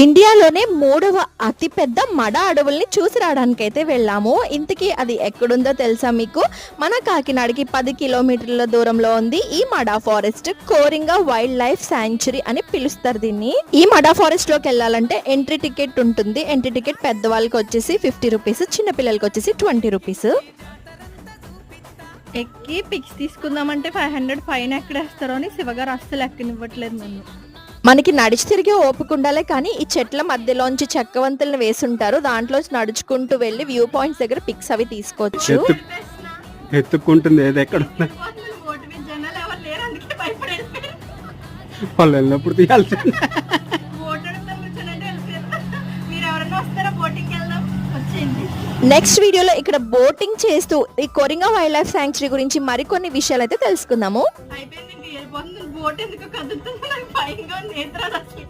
ఇండియాలోనే 3వ అతిపెద్ద మడ అడవుల్ని చూసి రావడానికైతే వెళ్ళాము. ఇంతకీ అది ఎక్కడుందో తెలుసా మీకు? మన కాకినాడకి 10 కిలోమీటర్ల దూరంలో ఉంది ఈ మడా forest. Coringa wildlife sanctuary అని పిలుస్తారు దీన్ని. ఈ మడా ఫారెస్ట్ లోకి వెళ్ళాలంటే ఎంట్రీ టికెట్ ఉంటుంది. ఎంట్రీ టికెట్ పెద్దవాళ్ళకి వచ్చేసి 50 రూపీస్, చిన్న పిల్లలకి వచ్చేసి 20 రూపీస్. ఎక్కి పిక్స్ తీసుకుందామంటే 500 ఫైన్ ఎక్కడేస్తారో అని శివగారు అస్సలు ఎక్కనివ్వట్లేదు నన్ను. మనకి నడిచి తిరిగే ఓపిక ఉండాలి, కానీ ఈ చెట్ల మధ్యలోంచి చెక్కవంతులను వేసుంటారు, దాంట్లో నడుచుకుంటూ వెళ్ళి వ్యూ పాయింట్స్ దగ్గర పిక్స్ అవి తీసుకోవచ్చు. ఎత్తుకుంటుంది ఏది ఎక్కడ వాళ్ళు వెళ్ళినప్పుడు తీయాల్సింది. నెక్స్ట్ వీడియోలో ఇక్కడ బోటింగ్ చేస్తూ ఈ కోరింగా వైల్డ్ లైఫ్ శాంక్చురీ గురించి మరికొన్ని విషయాలు అయితే తెలుసుకుందాము. బోట్ ఎందుకు కదులుతుంది నాకు భయంగా నేత్రాలు అసలు